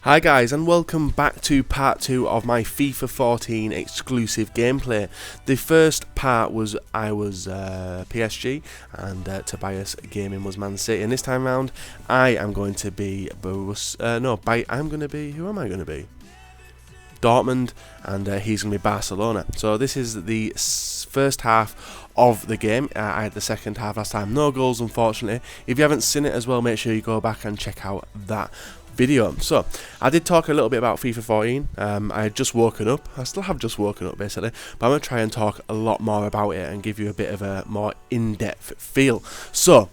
Hi guys, and welcome back to part 2 of my FIFA 14 exclusive gameplay. The first part was I was PSG and Tobias Gaming was Man City, and this time round I am going to be who am I going to be? Dortmund, and he's going to be Barcelona. So this is the first half of the game. I had the second half last time, no goals unfortunately. If you haven't seen it as well, make sure you go back and check out that video. So I did talk a little bit about FIFA 14. I had just woken up. I still have just woken up basically, but I'm going to try and talk a lot more about it and give you a bit of a more in-depth feel. So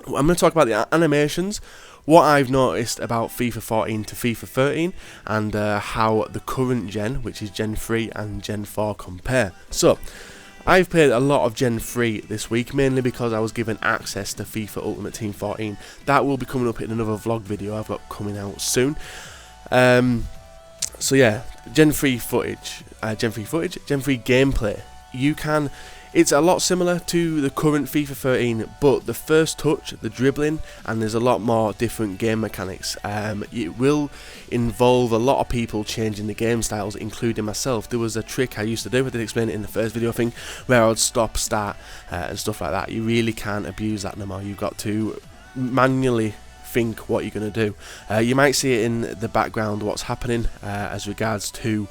I'm going to talk about the animations, what I've noticed about FIFA 14 to FIFA 13, and how the current gen, which is Gen 3 and Gen 4, compare. So I've played a lot of Gen 3 this week, mainly because I was given access to FIFA Ultimate Team 14. That will be coming up in another vlog video I've got coming out soon. So yeah, Gen 3 gameplay. It's a lot similar to the current FIFA 13, but the first touch, the dribbling, and there's a lot more different game mechanics. It will involve a lot of people changing the game styles, including myself. There was a trick I used to do, I did explain it in the first video, I think, where I would stop, start, and stuff like that. You really can't abuse that no more. You've got to manually think what you're going to do. You might see it in the background, what's happening as regards to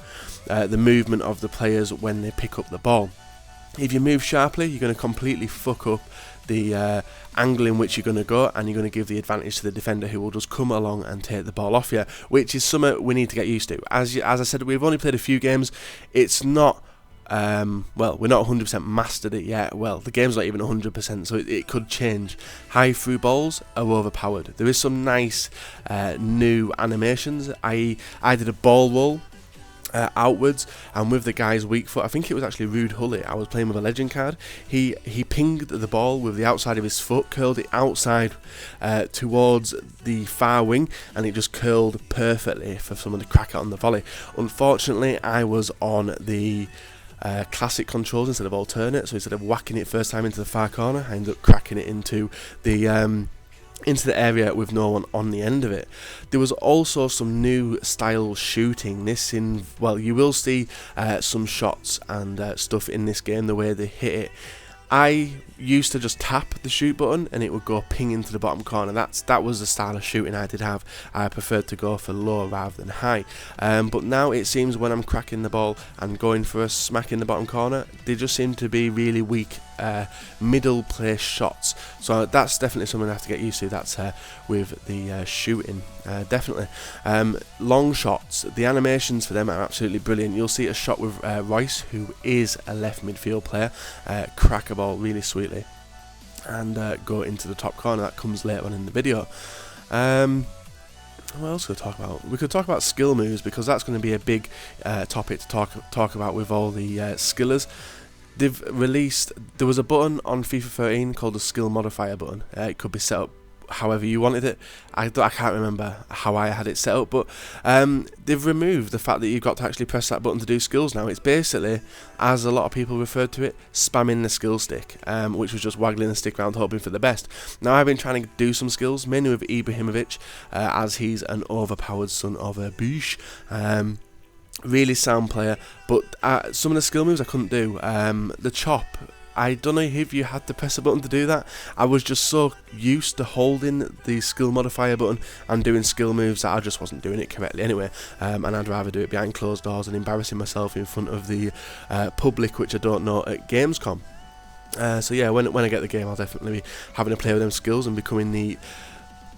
the movement of the players when they pick up the ball. If you move sharply, you're going to completely fuck up the angle in which you're going to go, and you're going to give the advantage to the defender, who will just come along and take the ball off you, which is something we need to get used to. As I said, we've only played a few games. It's not, we're not 100% mastered it yet. Well, the game's not even 100%, so it could change. High through balls are overpowered. There is some nice new animations. I did a ball roll outwards, and with the guy's weak foot, I think it was actually Rude Hully, I was playing with a legend card, he pinged the ball with the outside of his foot, curled it outside towards the far wing, and it just curled perfectly for someone to crack it on the volley. Unfortunately, I was on the classic controls instead of alternate, so instead of whacking it first time into the far corner, I ended up cracking it into the area with no one on the end of it. There was also some new style shooting. You will see some shots and stuff in this game, the way they hit it. I used to just tap the shoot button and it would go ping into the bottom corner. That was the style of shooting I did have. I preferred to go for low rather than high. But now it seems when I'm cracking the ball and going for a smack in the bottom corner, they just seem to be really weak middle place shots. So that's definitely something I have to get used to. That's with the shooting, definitely. Long shots, the animations for them are absolutely brilliant. You'll see a shot with Royce, who is a left midfield player, crack a ball really sweetly and go into the top corner. That comes later on in the video. What else could we talk about? We could talk about skill moves, because that's going to be a big topic to talk about with all the skillers. They've released, there was a button on FIFA 13 called the skill modifier button. It could be set up however you wanted it. I can't remember how I had it set up, but they've removed the fact that you've got to actually press that button to do skills now. It's basically, as a lot of people referred to it, spamming the skill stick, which was just waggling the stick around hoping for the best. Now I've been trying to do some skills, mainly with Ibrahimovic, as he's an overpowered son of a bitch. Really sound player, but some of the skill moves I couldn't do. The chop, I don't know if you had to press a button to do that. I was just so used to holding the skill modifier button and doing skill moves that I just wasn't doing it correctly anyway, and I'd rather do it behind closed doors and embarrassing myself in front of the public, which I don't know, at Gamescom. So yeah, when I get the game, I'll definitely be having to play with them skills and becoming the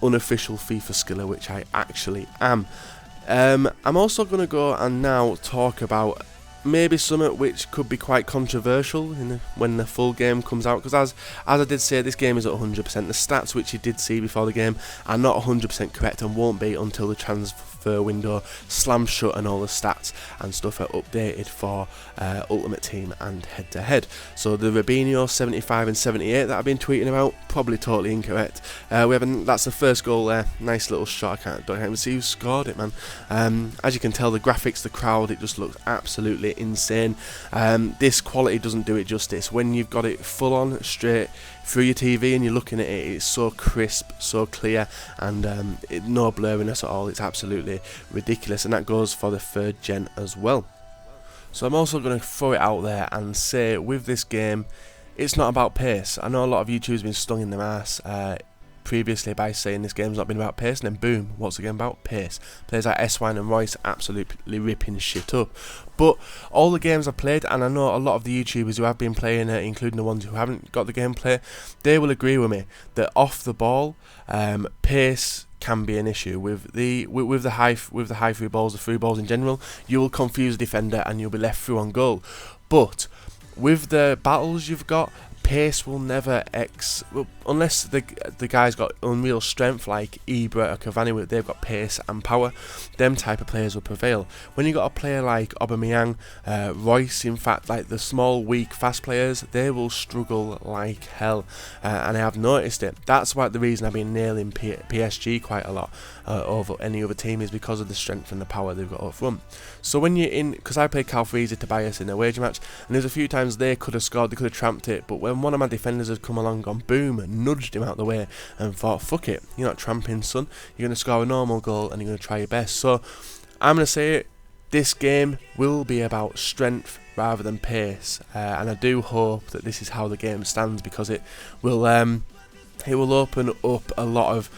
unofficial FIFA skiller, which I actually am. I'm also going to go and now talk about maybe something which could be quite controversial when the full game comes out, because as I did say, this game is at 100%. The stats which you did see before the game are not 100% correct and won't be until the transfer window slams shut and all the stats and stuff are updated for Ultimate Team and head-to-head. So the Robinho 75 and 78 that I've been tweeting about, probably totally incorrect. That's the first goal there, nice little shot. I don't even see who scored it, man. As you can tell, the graphics, the crowd, it just looks absolutely absolutely insane. This quality doesn't do it justice. When you've got it full on straight through your TV and you're looking at it, it's so crisp, so clear, and no blurriness at all. It's absolutely ridiculous, and that goes for the 3rd gen as well. So I'm also going to throw it out there and say, with this game, it's not about pace. I know a lot of YouTubers have been stung in their ass previously by saying this game's not been about pace, and then boom, what's the game about? Pace. Players like S-Wine and Royce absolutely ripping shit up. But all the games I've played, and I know a lot of the YouTubers who have been playing it, including the ones who haven't got the gameplay, they will agree with me that off the ball, pace can be an issue with the high through balls, the through balls in general. You will confuse the defender and you'll be left through on goal. But with the battles you've got, pace will never unless the guy's got unreal strength like Ibra or Cavani, they've got pace and power. Them type of players will prevail. When you got a player like Aubameyang, Royce, in fact, like the small, weak, fast players, they will struggle like hell, and I have noticed it. That's why the reason I've been nailing PSG quite a lot over any other team is because of the strength and the power they've got up front. So when you're in, because I played Calfreezy Tobias in a wager match, and there's a few times they could have scored, they could have tramped it, but when one of my defenders had come along, gone boom, and nudged him out the way, and thought, fuck it, you're not tramping, son, you're going to score a normal goal and you're going to try your best. So I'm going to say it, this game will be about strength rather than pace, and I do hope that this is how the game stands, because it will open up a lot of,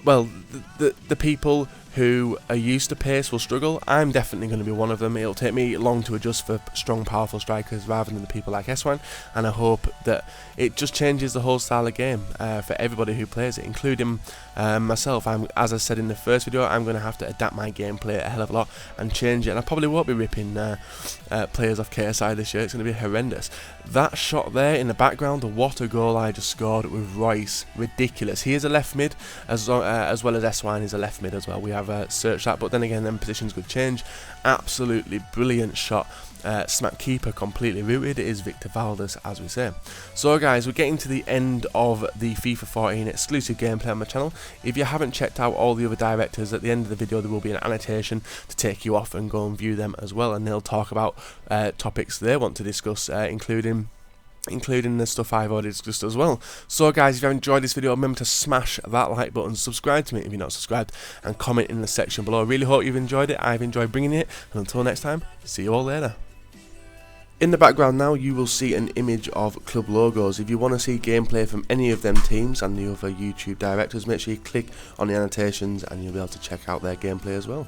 well, the people who are used to pace will struggle. I'm definitely going to be one of them. It'll take me long to adjust for strong, powerful strikers rather than the people like S1, and I hope that it just changes the whole style of game for everybody who plays it, including myself. As I said in the first video, I'm going to have to adapt my gameplay a hell of a lot and change it, and I probably won't be ripping players off KSI this year. It's going to be horrendous. That shot there in the background, what a goal I just scored with Royce, ridiculous. He is a left mid as well as S1 is a left mid as well. We have searched that, but then again, them positions could change. Absolutely brilliant shot. Smack keeper completely rooted. It is Victor Valdez, as we say. So guys, we're getting to the end of the FIFA 14 exclusive gameplay on my channel. If you haven't checked out all the other directors, at the end of the video there will be an annotation to take you off and go and view them as well, and they'll talk about topics they want to discuss, including the stuff I've already discussed as well. So guys, if you have enjoyed this video, remember to smash that like button, subscribe to me if you're not subscribed, and comment in the section below. I really hope you've enjoyed it. I've enjoyed bringing it, and until next time, see you all later. In the background now, you will see an image of club logos. If you want to see gameplay from any of them teams and the other YouTube directors, make sure you click on the annotations and you'll be able to check out their gameplay as well.